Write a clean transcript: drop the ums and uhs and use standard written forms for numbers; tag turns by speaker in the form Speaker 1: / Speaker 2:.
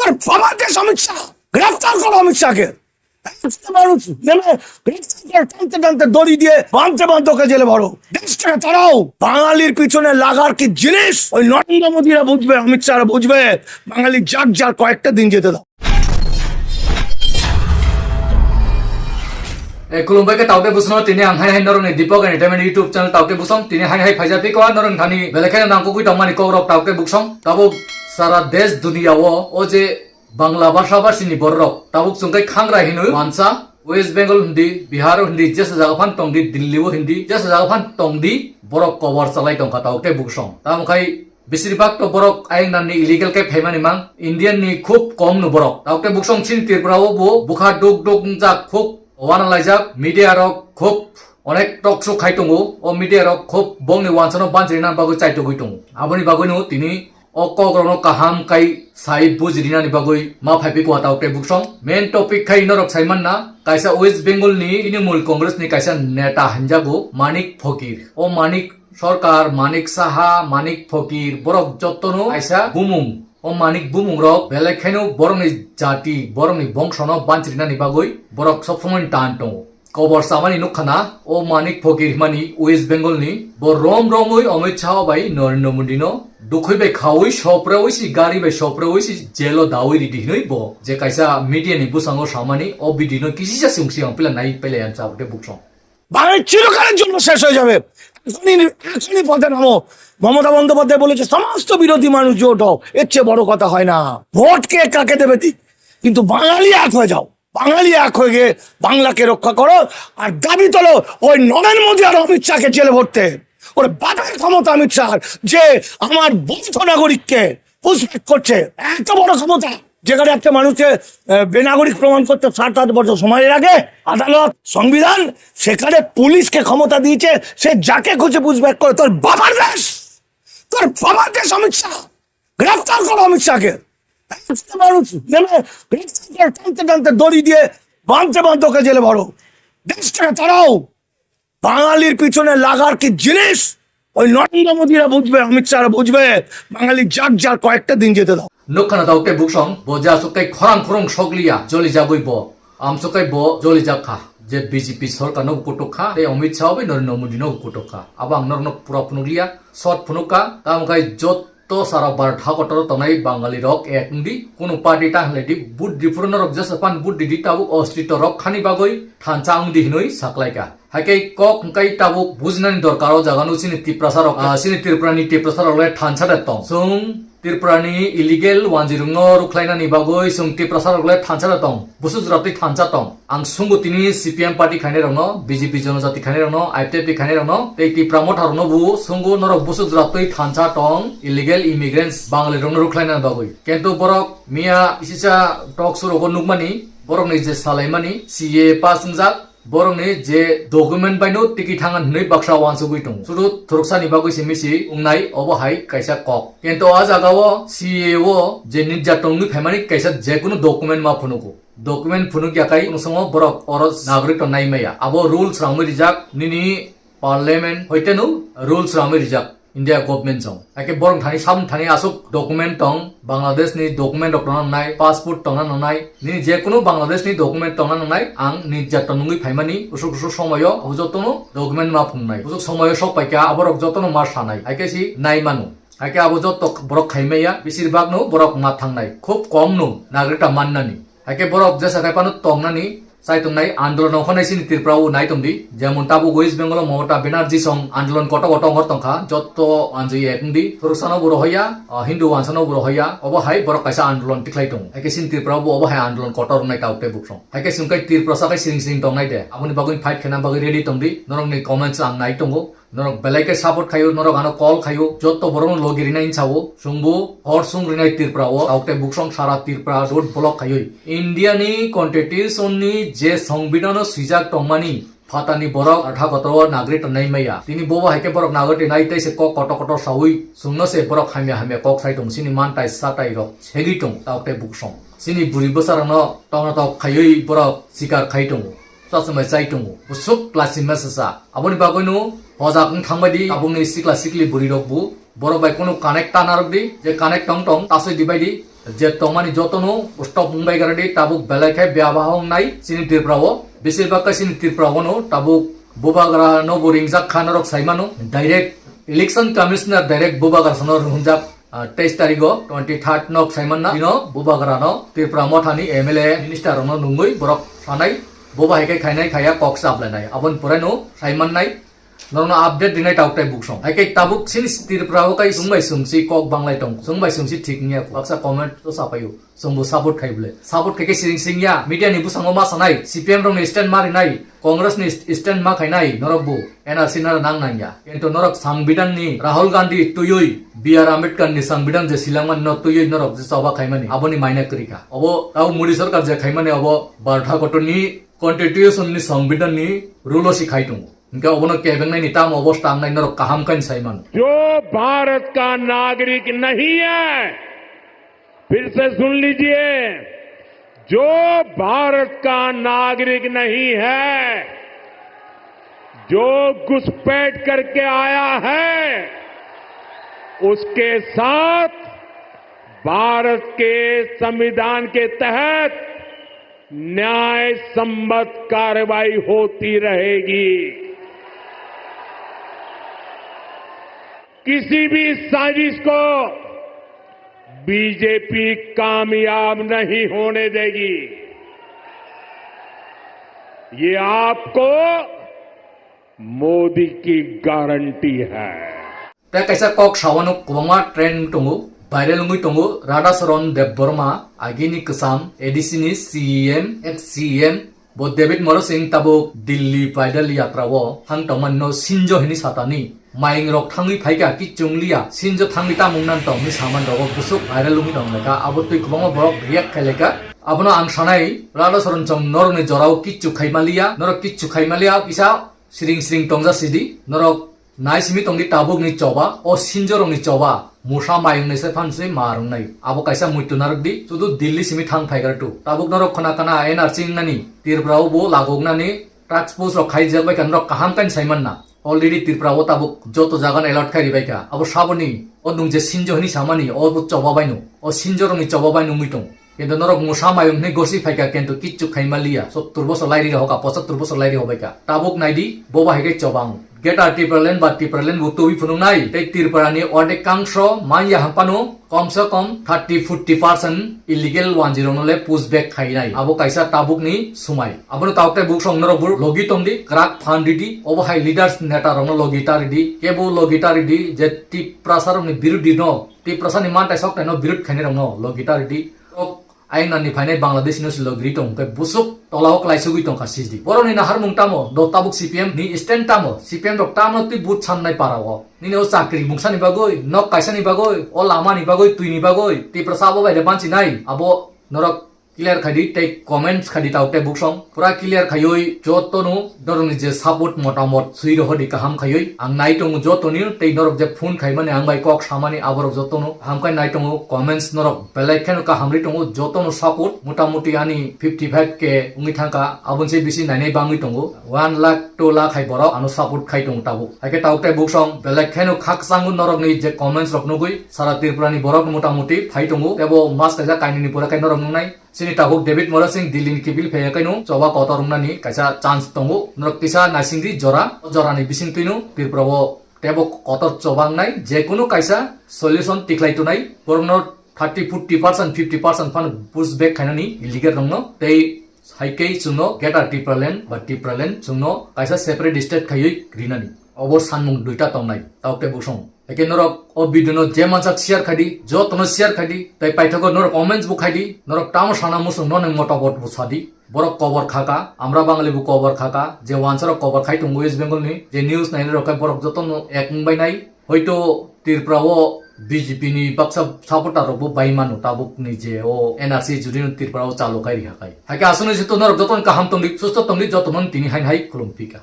Speaker 1: তোর বাবার দেশ অমিত শাহ, গ্রেফতার করো অমিত শাহকে। মানুষ নেমে টানতে টানতে দড়ি দিয়ে বাঁধতে বাঁধতে ওকে জেলে ভরো। দেশটাকে তারাও। বাঙালির পিছনে লাগার কি জিনিস ওই নরেন্দ্র মোদীরা বুঝবে, অমিত শাহরা বুঝবে। বাঙালি যাক যার কয়েকটা দিন যেতে দাও।
Speaker 2: खुलुमबाय तावके बुसनो तिने आंहाय हाय नरनि दीपक एंटरटेनमेंट यूट्यूब चैनल तावके बुसम तिने हाय हाय फाइजापि को नरन थानी बेलेखे नांगको कुइ तमानि कौरब तावके बुसम ताबो सारा देश दुनिया ओ जे बांग्ला भाषा भाषिनि बररक ताबुक जोंकै खांग्रा हिनु मानसा वेस्ट बेंगल हिंदी बिहार हिंदी जेसे जागाफान तंगदि दिल्ली हिंदी जेसे जागाफान तंगदि बरक कवर चलाय दंखा तावके बुसम तामखाय बेसिरभाग तो बरक आइन नामनि इलीगल के फेमानि मां इंडियन नि खूब कम नु बरक तावके बुसम चिन तिरप्राओ बो बुखा दुक दुक जा खूब वानालायजाक मीडिया रक खूब अनेक टक शो खाइतंगो ओ मीडिया रक खूब बंगनि वानसनो बानजिरिना बागै चाइतगै दं आबनि बागैनो तिनि अकग्रनो काहाम काई साइ बुजिरिनानि बागै मा फाइपि को तावके बुसम मेन टपिक खाइ नरक साइमानना काइसा वेस्ट बेंगल नि तृणमूल कांग्रेस नि काइसा नेता हंजागो मानिक फकीर ओ मानिक सरकार मानिक साहा मानिक फकीर बरक जत्तनो काइसा बुमुं ओ मानिक बुमुं रक बेलेखायनो बरंनि जाति बरंनि बंशनो बानजिरिनानि बागै बरक सब समय टान दं कबर सामानि नुखाना ओ मानिक फकीर मानि वेस्ट बेंगल नि ब रम रमै अमित शाह बाय नरेंद्र मोदी नो दुखैबाय खावै सप्रावैसि गारि बाय सप्रावैसि जेलो दावै रिदि नै ब जे काइसा मीडिया नि बुसांगो सामानि ओ बिदिनो किसिसा सिंसियां पिला नाइ पेले आम साबते बुकसं
Speaker 1: বাঙালি চিরকালের জন্য শেষ হয়ে যাবে। এখনই পথে নামো। মমতা বন্দ্যোপাধ্যায় বলেছে সমস্ত বিরোধী মানুষ জোট হোক, এর চেয়ে বড় কথা হয় না। ভোট কে কাকে দেবে ঠিক, কিন্তু বাঙালি এক হয়ে যাও। বাঙালি এক হয়ে গিয়ে বাংলাকে রক্ষা করো আর দাবি তোলো ওই নরেন্দ্র মোদী আর অমিত শাহকে জেলে ভরতে। ওর বাধার ক্ষমতা অমিত শাহ, যে আমার বৈধ নাগরিককে পুষব্যাক করছে, এত বড় ক্ষমতা। যেখানে একটা মানুষকে বেনাগরিক প্রমাণ করতে 7-8 বছর সময় লাগে আদালত সংবিধান, সেখানে পুলিশকে ক্ষমতা দিয়েছে সে যাকে খুঁজে পুষব্যাক করে। তোর বাবার দেশ, তোর বাবার দেশ অমিত শাহ, গ্রেফতার করো অমিত শাহকে। মানুষ নেমে টানতে টানতে দড়ি দিয়ে বাঁধতে বাঁধতে ওকে জেলে ভরো। দেশটাকে তারাও। বাঙালির পিছনে লাগার কি জিনিস ওই নরেন্দ্র মোদীরা বুঝবে, অমিত শাহরা বুঝবে। বাঙালি যাক যার কয়েকটা দিন যেতে দাও।
Speaker 2: नोखाना दावके बुकसं बजा सुकै खरां खरं सगलिया जलि जागै ब आम सुकै ब जलि जाखा जे बीजेपी सरकार नो कुटुखा ते अमित शाह बे नरेंद्र मोदी नो कुटुखा आबां नरनो पुरा पुनुलिया सट पुनुका तामखाय जत्तो सारा बारथा कटर तनाय बांगाली रक एकंदि कोनो पार्टी ताहलेदि बुद्धि पुरन रक जसपान बुद्धि दि ताबु अस्तित्व रक खानि बागै थानचां दि हिनोय साखलायका हाके कक kai ताबु बुजनानि दरकारो जागानो सिनि तिप्रसारक सिनि तिरप्रानि तिप्रसारकले थानसा दत्तं जों तिरप्रानि इलीगल वानजिरुंनो रुख्लायनानि बागै जों तिप्रसारकले थानसा दत्तं बुसुजराति थानसा दं आं सुंगुतिनि सीपीएम पार्टी खाइने रंनो बीजेपी जनजाति खाइने रंनो आईटीपी खाइने रंनो ते तिप्रामो थारनो बु सुंगु नरक बुसुजराति थानसा दं इलीगल इमिग्रेंट्स बांगले रंनो रुख्लायनानि बागै किन्तु बरक मिया इसिसा टक सुरगो नुकमानि बरकनि जे सालायमानि सीए पास संजा बरंनि जे डकुमेन्ट बायनो टिकिट थांगान नै बाक्सा वानसुगै दं सुरु थुरकसानि बागै सिमिसि उंनाय अबहाय काइसा कक किन्तु आ जागाओ सीएओ जे निर्यातननि फेमानि काइसा जेकुनु डकुमेन्ट मा फुनुगो डकुमेन्ट फुनुक याकाय उनसंग बरक अरज नागरिक नाय माया आबो रुल्स रामि रिजाक निनि पार्लियामेन्ट होइतेनु रुल्स रामि रिजाक इंडिया गवर्नमेंट जों एके बरं थानि साम थानि आसुक डकुमेन्ट दं बांग्लादेश नि डकुमेन्ट डक्टरना नाय पासपोर्ट दंना ननाय नि जेकुनु बांग्लादेश नि डकुमेन्ट दंना ननाय आं निर्यातननि फाइमानि उसुक उसुक समयो अबजतनो डकुमेन्ट मा फुंनाय उसुक समयो सपायका आबरक जतनो मार सानाय आइकेसि नाय मानु आइके आबजत बरक खाइमेया बेसिरभाग नो बरक मा थांनाय खूब कम नो नागरिकता माननानि आइके बरक जेसा खायपानो तंगनानि साइतुंनाय आंदोलन खनायसिनि तिरप्राव नायतुंदि जेमन ताबु वेस्ट बेंगल ममता बेनार्जी सं आंदोलन कट कट हरतंखा जत्त आंजि एकंदि थुरसानो बरहया हिंदू वानसानो बरहया अबहाय बरक काइसा आंदोलन टिख्लायदों हायके सिन तिरप्राव अबहाय आंदोलन कटर नाय तावते बुकसं हायके सिंकाय तिरप्रासाखाय सिरिं सिरिं दंनाय दे आबुनि बागै फाइट खेना बागै रेडी दंदि नरंनि कमेन्ट्स आं नायतंगो नरक बेलायके सपोर्ट खायो नरक आनो कल खायो जत्त बरन लगिरिनाय चावो सुंगु हर सुंग्रिनाय तिरप्राव आवते बुकसं सारा तिरप्रा रोड ब्लक खायो इंडियानि कन्स्टिट्यूशननि जे संविधान सुइजाक तंमानि फातानि बरक 18 गत नागरिक नाय माया तिनि बोबा हायके बरक नागरिक नाय तैसे क कट कट सावै सुंनसे बरक खामिया हामिया कक साइदं सिनि मानताय साताय रक सेगिटं तावते बुकसं सिनि बुरि बोसारनो तंना ताव खायै बरक सिकार खायदं सासमै चाइदं उसुक क्लासि मेसेजा आबनि बागैनो हजाक थांबायदि आबुंनि सिक्ला सिक्लि बुरि रकबु बरक बाय कोनो कानेक्ट तानारकदि जे कानेक्ट तंग तंग तासै दिबायदि যে tomani jotono stop mumbai garadi tabuk belaikai beabahong nai sini tirprawo বেশিরভাগ sini tirprawo no tabuk bobagara no boringjak khanarok saimano direct election commissioner direct bobagara sonor hunjak 23 তারিখো 23 nok saimana dino bobagara no tirpra mothani MLA minister no nungui borok sanai boba hekai khainai khaya kok saplanai abon pore no saiman nai Nono update dinai tautai book song. Hai tabuk sini tirpra kai sungbai sungsi kok banglai tong. Sungbai sungsi ঠিক নিয়া baksa comment to sapayu. Sungbu support khai bole. Support kai sing sing ya media ni bu sangoma sanai. CPM rong stand mari nai. Congress ni stand ma khai nai norokbu. NRC na nang nang ya. Ento norok sambidan ni Rahul Gandhi tuyoi BR Ambedkar ni sambidan je silangman no tuyoi norok je soba khai mani. Aboni maina krika. Obo tau Modi sarkar je khai mani obo bartha kotoni constitution ni sambidan ni rulo si khai tung. इनका ओबनो केबेंग नहीं निताम अवस्था नहीं नरो कहम कन Simon
Speaker 3: जो भारत का नागरिक नहीं है फिर से सुन लीजिए जो भारत का नागरिक नहीं है जो घुसपैठ करके आया है उसके साथ भारत के संविधान के तहत न्याय सम्मत कार्रवाई होती रहेगी किसी भी साजिश को बीजेपी कामयाब नहीं होने देगी ये आपको मोदी की गारंटी है
Speaker 2: ते कैसा कॉक शावनो कुबंगा ट्रेंड टंगु viral ngui tongo Radhasaron Debborma agini ksam edisini CM XCM bo David Morosing tabo Delhi paidal yatra wo hang tomanno sinjo hini satani maing rok thangi phaika ki chunglia sinjo thangi ta mungnan tong mi saman rogo busuk viral lungi tong leka abotui kubanga borok react khaileka abono ang sanai Radhasaron chong norone jorao kichu khaimalia norok kichu khaimalia bisa sring sring tongja sidi norok naisimi tongdi tabuk ni choba o sinjorong ni choba musa mayung ni se phansui marung nai abo kaisa muitu narokdi sudu Delhi simi thang phaigar tu tabuk norok khona kana NRC nani tirbrao bo lagognani transpose rok khaijak bai kan rok kaham kan saiman na already tirpra o tabuk joto jagan alert khai ribaika abo saboni o nungje sinjo ni samani o bu choba bainu o sinjorong ni choba bainu muitong কিন্তু নরক মুসা মায়ুং নে গসি ফাইকা কিন্তু কিচ্ছু খাইমালিয়া 70 বছর লাইরি হকা 75 বছর লাইরি হবাইকা তাবুক নাইদি boba হেগে চবাং gate আর্টিপ্রালেন বা টিপ্রালেন বুতুবি ফুনুং নাই তেই tirparani অর্ধেক কাংশ মাইয়া হাম্পানো কমসে কম 30-40% ইলিগেল 10 নলে পুশব্যাক খাই নাই আবো কাইসা তাবুক নি সুমাই আবনো তাওতে বুক সং নরবুর লগি তমদি ক্রাক ফান্ডিডি ওবো হাই লিডার্স নেতা রং লগিটারিডি কেবো লগিটারিডি যে টিপ্রাসারনি বিরুদ্ধি ন টিপ্রাসানি মানটাই সকটাই ন বিরুদ্ধ খাইনে রং লগিটারিডি Ainan ni phainai Bangladesh no silo gritom ke busuk tolahok laisugui tong khasidi boroni na harmung tamo do tabuk CPM ni stand tamo CPM rok tamo ti but samnai parawo ni no chakri bungsani bagoi nok kaisani bagoi o lama ni bagoi tuini bagoi ti prasabo bai de banchi nai abo norok clear khadi tei comments khadi taute book song pura clear khayoi jotonu doroni je support motamot suiro hodi kaham khayoi ang nai tong jotoni tei norok je phone khai mane ang bai kok samani aborok jotonu hamkai nai tong comments norok belai khen ka hamri tong jotonu support motamuti ani 55 ke ungi thangka abon se bisi nai nei bangi tong 1 lakh 2 lakh khai borok anu support khai tong tabu hake taute book song belai khen khak sangun norok ni je comments rok nugui sara tirpurani borok motamuti phai tong tebo mas kaja kaini ni pura kai norok nai sini tabuk David Morosing Delhi ni kibil phaya kainu choba kotorungna ni kaisa chance tongo norok tisa nasingri jora ni bising tuinu tirprobo tebo kotor chobang nai je kono kaisa solution tiklai tu nai borno 30-40% 50% fan pushback khainani illegal rongno tei haikei chungno get artipralen ba tipralen chungno kaisa separate state khayoi grinani obor sanmung duita tongnai taute busong Eke norok o video no je manchak share khadi jo tono share khadi tai paithako norok comments bu khadi norok tamo sana musung non motabot bu sadi borok cover khaka amra bangali bu cover khaka je wansar cover khai tung West Bengal ni je news nai rokai borok joton ek mumbai nai hoito tirprao BJP ni baksa supporter bu baimanu tabuk ni je o NRC judin tirprao chalo kai riha kai hake asune je to norok joton kaham tongli susto tongli joton tini hain hai khulum pika